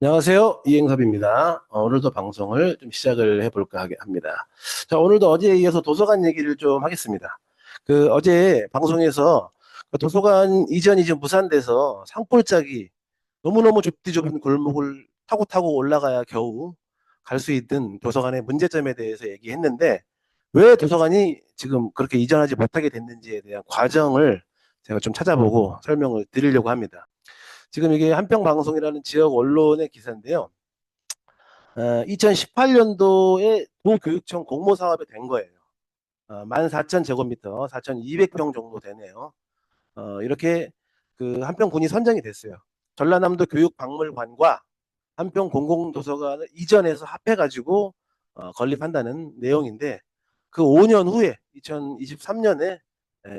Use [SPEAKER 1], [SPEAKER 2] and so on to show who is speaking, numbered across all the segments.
[SPEAKER 1] 안녕하세요. 이행섭입니다. 오늘도 방송을 좀 시작을 해볼까 합니다. 자, 오늘도 어제에 이어서 도서관 얘기를 좀 하겠습니다. 어제 방송에서 그 도서관 이전이 좀 무산돼서 산골짜기 너무너무 좁디 좁은 골목을 타고 타고 올라가야 겨우 갈 수 있는 도서관의 문제점에 대해서 얘기했는데 왜 도서관이 지금 그렇게 이전하지 못하게 됐는지에 대한 과정을 제가 좀 찾아보고 설명을 드리려고 합니다. 지금 이게 한평방송이라는 지역 언론의 기사인데요. 2018년도에 도교육청 공모 사업이 된 거예요. 14,000제곱미터, 4,200평 정도 되네요. 이렇게 그 한평군이 선정이 됐어요. 전라남도 교육박물관과 한평 공공도서관을 이전해서 합해가지고 건립한다는 내용인데 그 5년 후에 2023년에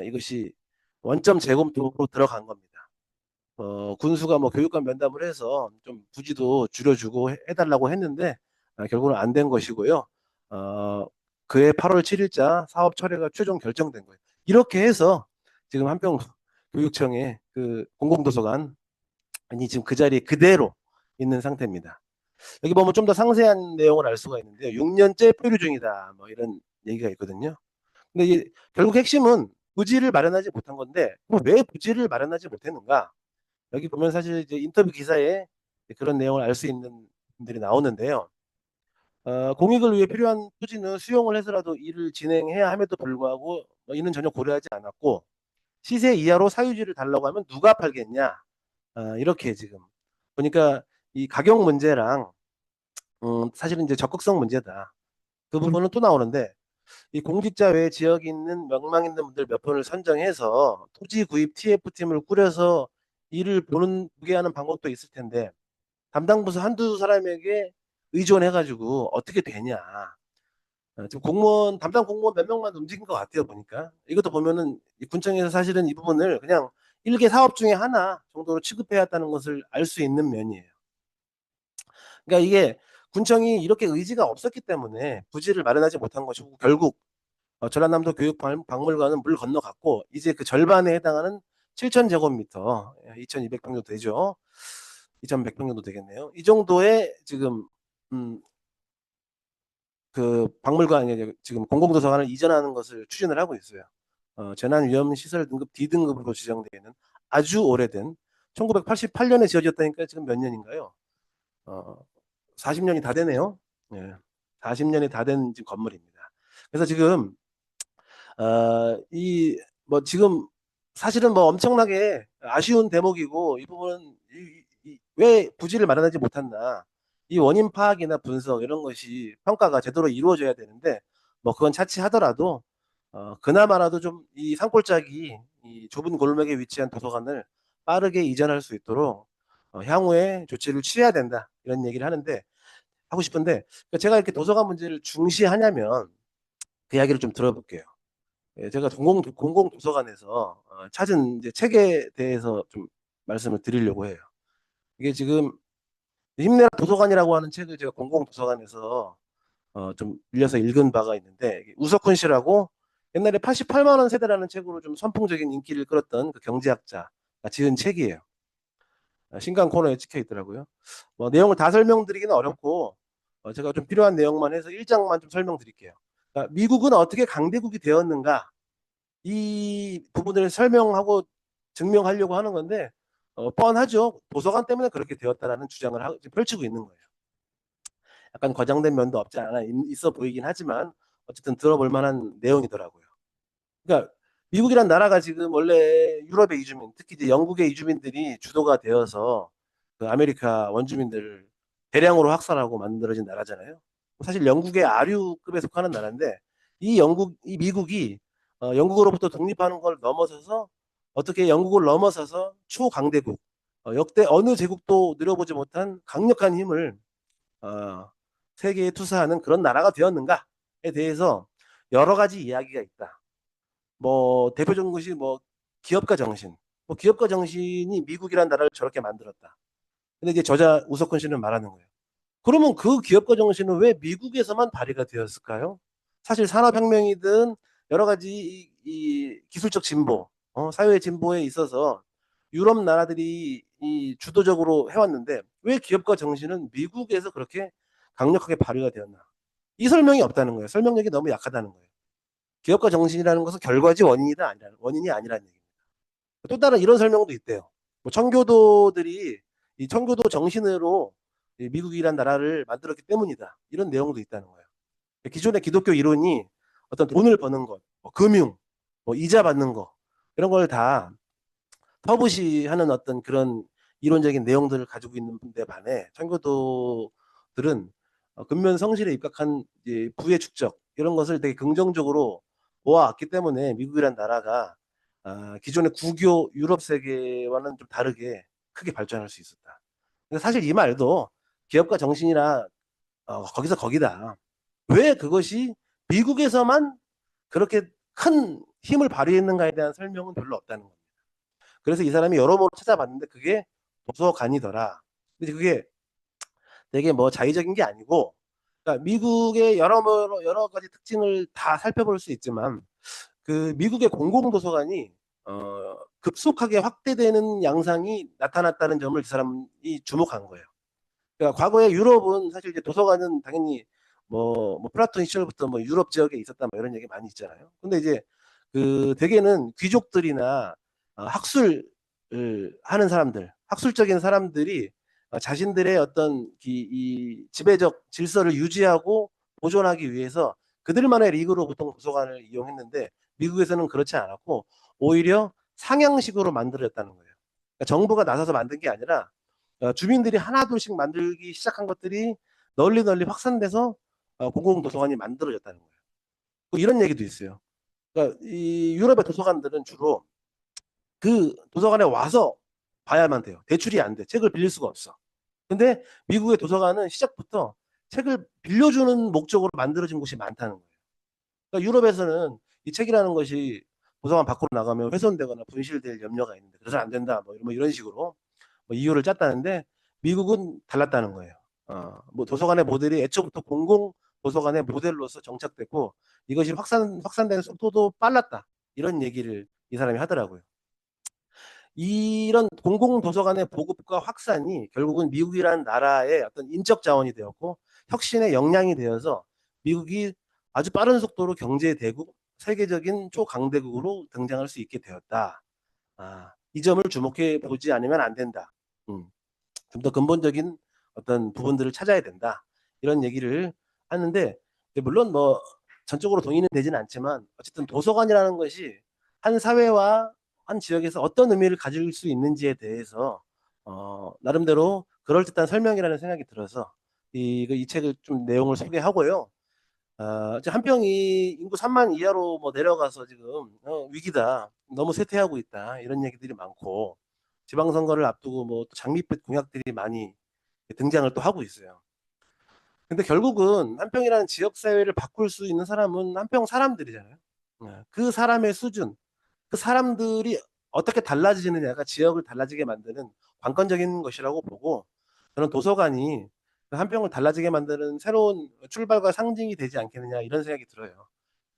[SPEAKER 1] 이것이 원점 재검토로 들어간 겁니다. 군수가 뭐 교육감 면담을 해서 좀 부지도 줄여주고 해달라고 했는데 결국은 안 된 것이고요. 그해 8월 7일자 사업 철회가 최종 결정된 거예요. 이렇게 해서 지금 한평 교육청의 그 공공도서관이 지금 그 자리에 그대로 있는 상태입니다. 여기 보면 좀 더 상세한 내용을 알 수가 있는데요. 6년째 표류 중이다. 뭐 이런 얘기가 있거든요. 근데 결국 핵심은 부지를 마련하지 못한 건데 왜 부지를 마련하지 못했는가? 여기 보면 사실 이제 인터뷰 기사에 그런 내용을 알 수 있는 분들이 나오는데요. 공익을 위해 필요한 토지는 수용을 해서라도 일을 진행해야 함에도 불구하고 이는 전혀 고려하지 않았고 시세 이하로 사유지를 달라고 하면 누가 팔겠냐? 이렇게 지금 보니까 이 가격 문제랑 사실은 이제 적극성 문제다. 그 부분은 또 나오는데 이 공직자 외 지역에 있는 명망 있는 분들 몇 분을 선정해서 토지 구입 TF팀을 꾸려서 일을 보게 하는 방법도 있을 텐데 담당 부서 한두 사람에게 의존해가지고 어떻게 되냐. 지금 공무원, 담당 공무원 몇 명만 움직인 것 같아요, 보니까. 이것도 보면은 이 군청에서 사실은 이 부분을 그냥 일개 사업 중에 하나 정도로 취급해야 한다는 것을 알 수 있는 면이에요. 그러니까 이게 군청이 이렇게 의지가 없었기 때문에 부지를 마련하지 못한 것이고 결국 전라남도 교육박물관은 물 건너갔고 이제 그 절반에 해당하는 7,000제곱미터, 2,200평 정도 되죠. 2,100평 정도 되겠네요. 이 정도의 지금 음, 그 박물관에 지금 공공도서관을 이전하는 것을 추진을 하고 있어요. 재난위험시설 등급 D등급으로 지정되어 있는 아주 오래된 1988년에 지어졌다니까 지금 몇 년인가요? 어, 40년이 다 되네요. 예, 40년이 다 된 건물입니다. 그래서 지금 이 뭐 지금 사실은 뭐 엄청나게 아쉬운 대목이고 이 부분은 왜 부지를 마련하지 못했나 이 원인 파악이나 분석 이런 것이 평가가 제대로 이루어져야 되는데 뭐 그건 차치하더라도 그나마라도 좀 이 산골짜기 이 좁은 골목에 위치한 도서관을 빠르게 이전할 수 있도록 향후에 조치를 취해야 된다 이런 얘기를 하는데 하고 싶은데 제가 이렇게 도서관 문제를 중시하냐면 그 이야기를 좀 들어볼게요. 예, 제가 공공도서관에서 찾은 이제 책에 대해서 좀 말씀을 드리려고 해요. 이게 지금 힘내라 도서관이라고 하는 책을 제가 공공도서관에서 좀 빌려서 읽은 바가 있는데 우석훈 씨라고 옛날에 88만 원 세대라는 책으로 좀 선풍적인 인기를 끌었던 그 경제학자가 지은 책이에요. 신간 코너에 찍혀 있더라고요. 뭐 내용을 다 설명드리기는 어렵고 제가 좀 필요한 내용만 해서 1장만 좀 설명드릴게요. 그러니까 미국은 어떻게 강대국이 되었는가 이 부분을 설명하고 증명하려고 하는 건데 뻔하죠. 도서관 때문에 그렇게 되었다라는 주장을 펼치고 있는 거예요. 약간 과장된 면도 없지 않아 있어 보이긴 하지만 어쨌든 들어볼 만한 내용이더라고요. 그러니까 미국이란 나라가 지금 원래 유럽의 이주민, 특히 이제 영국의 이주민들이 주도가 되어서 그 아메리카 원주민들을 대량으로 학살하고 만들어진 나라잖아요. 사실 영국의 아류급에 속하는 나라인데 이 미국이 영국으로부터 독립하는 걸 넘어서서 어떻게 영국을 넘어서서 초강대국, 역대 어느 제국도 누려보지 못한 강력한 힘을 어, 세계에 투사하는 그런 나라가 되었는가에 대해서 여러 가지 이야기가 있다. 뭐 대표적인 것이 뭐 기업가 정신. 뭐 기업가 정신이 미국이라는 나라를 저렇게 만들었다. 근데 이제 저자 우석훈 씨는 말하는 거예요. 그러면 그 기업가 정신은 왜 미국에서만 발휘가 되었을까요? 사실 산업혁명이든 여러 가지 이 기술적 진보, 사회 진보에 있어서 유럽 나라들이 이 주도적으로 해왔는데 왜 기업가 정신은 미국에서 그렇게 강력하게 발휘가 되었나? 이 설명이 없다는 거예요. 설명력이 너무 약하다는 거예요. 기업가 정신이라는 것은 결과지 원인이 아니라는 얘기입니다. 또 다른 이런 설명도 있대요. 뭐 청교도들이 이 청교도 정신으로 이 미국이란 나라를 만들었기 때문이다. 이런 내용도 있다는 거예요. 기존의 기독교 이론이 어떤 돈을 버는 것, 뭐 금융, 뭐 이자 받는 거 이런 걸 다 터부시하는 어떤 그런 이론적인 내용들을 가지고 있는 데 반해 청교도들은 근면 성실에 입각한 이제 부의 축적 이런 것을 되게 긍정적으로 보아왔기 때문에 미국이란 나라가 기존의 구교 유럽 세계와는 좀 다르게 크게 발전할 수 있었다. 근데 사실 이 말도 기업가 정신이나 거기서 거기다. 왜 그것이 미국에서만 그렇게 큰 힘을 발휘했는가에 대한 설명은 별로 없다는 겁니다. 그래서 이 사람이 여러모로 찾아봤는데 그게 도서관이더라. 근데 그게 되게 뭐 자의적인 게 아니고, 그러니까 미국의 여러 가지 특징을 다 살펴볼 수 있지만 그 미국의 공공도서관이 급속하게 확대되는 양상이 나타났다는 점을 이 사람이 주목한 거예요. 그러니까 과거에 유럽은 사실 이제 도서관은 당연히 뭐 플라톤 시절부터 뭐 유럽 지역에 있었다 뭐 이런 얘기 많이 있잖아요. 근데 이제 그 대개는 귀족들이나 학술을 하는 사람들, 학술적인 사람들이 자신들의 어떤 이 지배적 질서를 유지하고 보존하기 위해서 그들만의 리그로 보통 도서관을 이용했는데 미국에서는 그렇지 않았고 오히려 상향식으로 만들어졌다는 거예요. 그러니까 정부가 나서서 만든 게 아니라 주민들이 하나둘씩 만들기 시작한 것들이 널리 널리 확산돼서 공공도서관이 만들어졌다는 거예요. 뭐 이런 얘기도 있어요. 그러니까 이 유럽의 도서관들은 주로 그 도서관에 와서 봐야만 돼요. 대출이 안 돼. 책을 빌릴 수가 없어. 근데 미국의 도서관은 시작부터 책을 빌려주는 목적으로 만들어진 곳이 많다는 거예요. 그러니까 유럽에서는 이 책이라는 것이 도서관 밖으로 나가면 훼손되거나 분실될 염려가 있는데 그래서 안 된다. 뭐 이런 식으로 뭐 이유를 짰다는데 미국은 달랐다는 거예요. 뭐 도서관의 모델이 애초부터 공공 도서관의 모델로서 정착됐고 이것이 확산되는 속도도 빨랐다. 이런 얘기를 이 사람이 하더라고요. 이런 공공 도서관의 보급과 확산이 결국은 미국이라는 나라의 어떤 인적 자원이 되었고 혁신의 역량이 되어서 미국이 아주 빠른 속도로 경제 대국, 세계적인 초강대국으로 등장할 수 있게 되었다. 이 점을 주목해 보지 않으면 안 된다. 좀 더 근본적인 어떤 부분들을 찾아야 된다. 이런 얘기를 하는데 물론 뭐 전적으로 동의는 되지는 않지만 어쨌든 도서관이라는 것이 한 사회와 한 지역에서 어떤 의미를 가질 수 있는지에 대해서 나름대로 그럴듯한 설명이라는 생각이 들어서 이 책을 좀 내용을 소개하고요. 한평이 인구 3만 이하로 뭐 내려가서 지금 위기다. 너무 쇠퇴하고 있다. 이런 얘기들이 많고 지방선거를 앞두고 뭐 장밋빛 공약들이 많이 등장을 또 하고 있어요. 근데 결국은 한평이라는 지역 사회를 바꿀 수 있는 사람은 한평 사람들이잖아요. 그 사람의 수준, 그 사람들이 어떻게 달라지느냐가 지역을 달라지게 만드는 관건적인 것이라고 보고 저는 도서관이 한평을 달라지게 만드는 새로운 출발과 상징이 되지 않겠느냐 이런 생각이 들어요.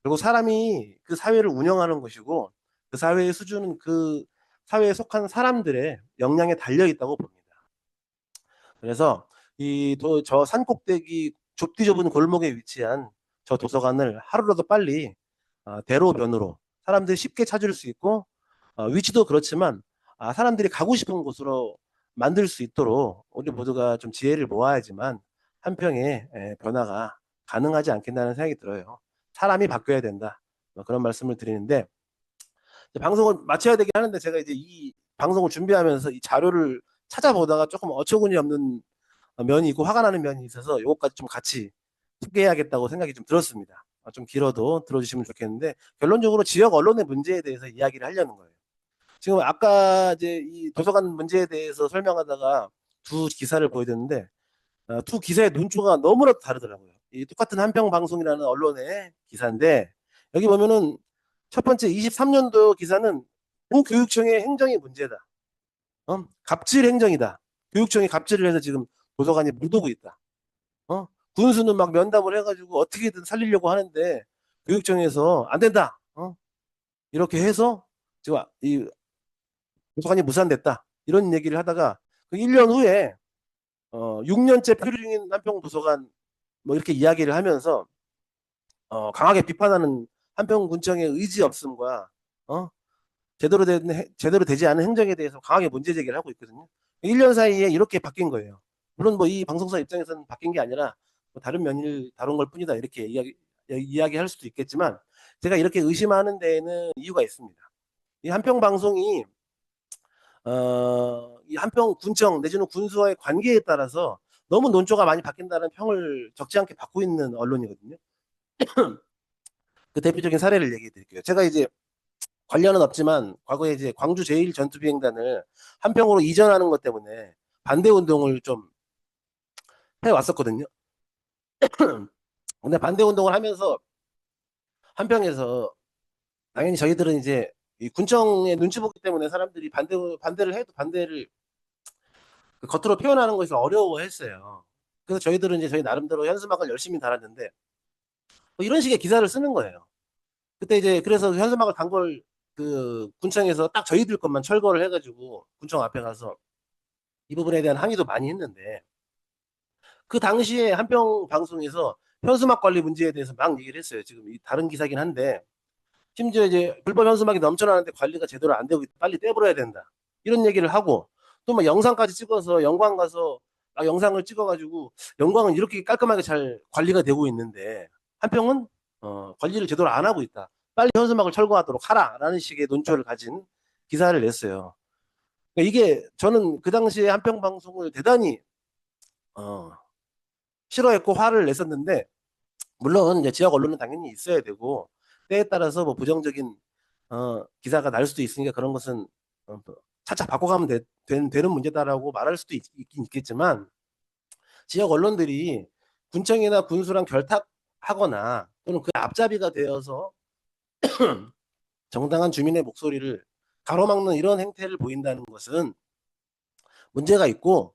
[SPEAKER 1] 그리고 사람이 그 사회를 운영하는 것이고 그 사회의 수준은 그 사회에 속한 사람들의 역량에 달려 있다고 봅니다. 그래서 저 산꼭대기 좁디 좁은 골목에 위치한 저 도서관을 하루라도 빨리 대로변으로 사람들이 쉽게 찾을 수 있고 위치도 그렇지만 사람들이 가고 싶은 곳으로 만들 수 있도록 우리 모두가 좀 지혜를 모아야지만 한평의 변화가 가능하지 않겠다는 생각이 들어요. 사람이 바뀌어야 된다. 뭐 그런 말씀을 드리는데 방송을 마쳐야 되긴 하는데 제가 이제 이 방송을 준비하면서 이 자료를 찾아보다가 조금 어처구니 없는 면이 있고 화가 나는 면이 있어서 이것까지 좀 같이 소개해야겠다고 생각이 좀 들었습니다. 좀 길어도 들어주시면 좋겠는데 결론적으로 지역 언론의 문제에 대해서 이야기를 하려는 거예요. 지금 아까 이제 이 도서관 문제에 대해서 설명하다가 두 기사를 보여드렸는데 두 기사의 논조가 너무나도 다르더라고요. 이 똑같은 한평방송이라는 언론의 기사인데 여기 보면은 첫 번째 23년도 기사는 교육청의 행정이 문제다. 갑질 행정이다. 교육청이 갑질을 해서 지금 도서관이 못 오고 있다. 군수는 막 면담을 해가지고 어떻게든 살리려고 하는데 교육청에서 안 된다. 이렇게 해서 지금 이 도서관이 무산됐다. 이런 얘기를 하다가 그 1년 후에 6년째 표류 중인 한평도서관 뭐 이렇게 이야기를 하면서 강하게 비판하는 한평군청의 의지 없음과 어? 제대로 되지 않은 행정에 대해서 강하게 문제 제기를 하고 있거든요. 1년 사이에 이렇게 바뀐 거예요. 물론 뭐 이 방송사 입장에서는 바뀐 게 아니라 뭐 다른 면을 다룬 걸 뿐이다 이렇게 이야기할 수도 있겠지만 제가 이렇게 의심하는 데에는 이유가 있습니다. 이 한평 방송이 이 한평 군청 내지는 군수와의 관계에 따라서 너무 논조가 많이 바뀐다는 평을 적지 않게 받고 있는 언론이거든요. 그 대표적인 사례를 얘기해 드릴게요. 제가 이제 관련은 없지만 과거에 이제 광주 제1전투비행단을 한평으로 이전하는 것 때문에 반대 운동을 좀 해왔었거든요. 근데 반대 운동을 하면서 한평에서 당연히 저희들은 이제 이 군청의 눈치 보기 때문에 사람들이 반대를 해도 반대를 그 겉으로 표현하는 것을 어려워했어요. 그래서 저희들은 이제 저희 나름대로 현수막을 열심히 달았는데 뭐 이런 식의 기사를 쓰는 거예요. 그때 이제 그래서 현수막을 단 걸 그 군청에서 딱 저희들 것만 철거를 해가지고 군청 앞에 가서 이 부분에 대한 항의도 많이 했는데 그 당시에 한평 방송에서 현수막 관리 문제에 대해서 막 얘기를 했어요. 지금 이 다른 기사긴 한데 심지어 이제 불법 현수막이 넘쳐나는데 관리가 제대로 안 되고 빨리 떼버려야 된다. 이런 얘기를 하고 또 막 영상까지 찍어서 영광 가서 막 영상을 찍어가지고 영광은 이렇게 깔끔하게 잘 관리가 되고 있는데 한평은 관리를 제대로 안 하고 있다. 빨리 현수막을 철거하도록 하라라는 식의 논조를 가진 기사를 냈어요. 그러니까 이게 저는 그 당시에 한평 방송을 대단히 어, 싫어했고 화를 냈었는데 물론 이제 지역 언론은 당연히 있어야 되고 때에 따라서 뭐 부정적인 기사가 날 수도 있으니까 그런 것은 뭐 차차 바꿔가면 되는 문제다라고 말할 수도 있긴 있겠지만 지역 언론들이 군청이나 군수랑 결탁하거나 또는 그 앞잡이가 되어서 정당한 주민의 목소리를 가로막는 이런 행태를 보인다는 것은 문제가 있고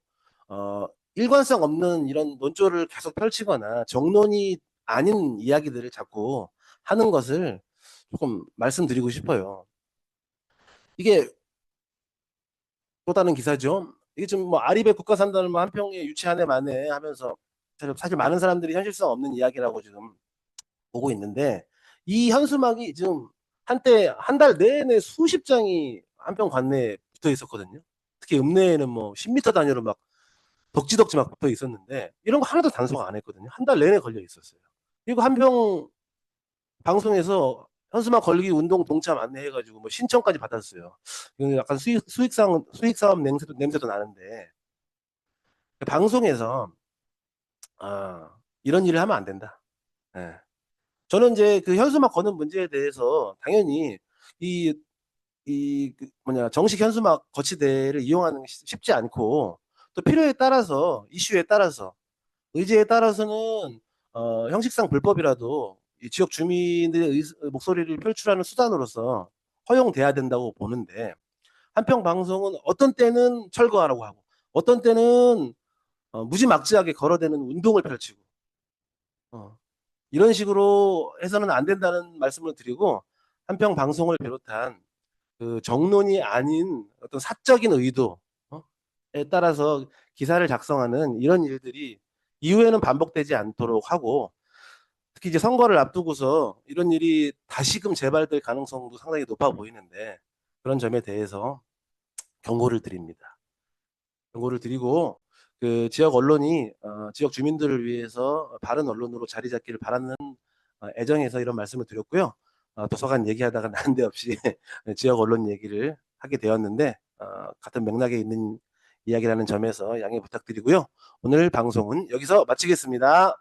[SPEAKER 1] 일관성 없는 이런 논조를 계속 펼치거나 정론이 아닌 이야기들을 자꾸 하는 것을 조금 말씀드리고 싶어요. 이게 또 다른 기사죠. 이게 좀 뭐 아리백 국가산단을 뭐 한평에 유치하네 마네 하면서 사실 많은 사람들이 현실성 없는 이야기라고 지금 보고 있는데 이 현수막이 지금 한때 한 달 내내 수십 장이 한평 관내에 붙어 있었거든요. 특히 읍내에는 뭐 10m 단위로 막 덕지덕지 막 붙어 있었는데 이런 거 하나도 단속 안 했거든요. 한 달 내내 걸려 있었어요. 그리고 한평 방송에서 현수막 걸기 운동 동참 안내해가지고 뭐 신청까지 받았어요. 이건 약간 수익 사업 냄새도 나는데 방송에서 이런 일을 하면 안 된다. 예. 저는 이제 그 현수막 거는 문제에 대해서 당연히 그 뭐냐 정식 현수막 거치대를 이용하는 게 쉽지 않고 또 필요에 따라서 이슈에 따라서 의제에 따라서는 형식상 불법이라도 이 지역 주민들의 목소리를 표출하는 수단으로서 허용돼야 된다고 보는데 한평 방송은 어떤 때는 철거하라고 하고 어떤 때는 무지막지하게 걸어대는 운동을 펼치고 어, 이런 식으로 해서는 안 된다는 말씀을 드리고 한평 방송을 비롯한 그 정론이 아닌 어떤 사적인 의도에 따라서 기사를 작성하는 이런 일들이 이후에는 반복되지 않도록 하고 특히 이제 선거를 앞두고서 이런 일이 다시금 재발될 가능성도 상당히 높아 보이는데 그런 점에 대해서 경고를 드립니다. 경고를 드리고 그 지역 언론이 지역 주민들을 위해서 바른 언론으로 자리 잡기를 바라는 애정에서 이런 말씀을 드렸고요. 도서관 얘기하다가 난데없이 지역 언론 얘기를 하게 되었는데 같은 맥락에 있는 이야기라는 점에서 양해 부탁드리고요. 오늘 방송은 여기서 마치겠습니다.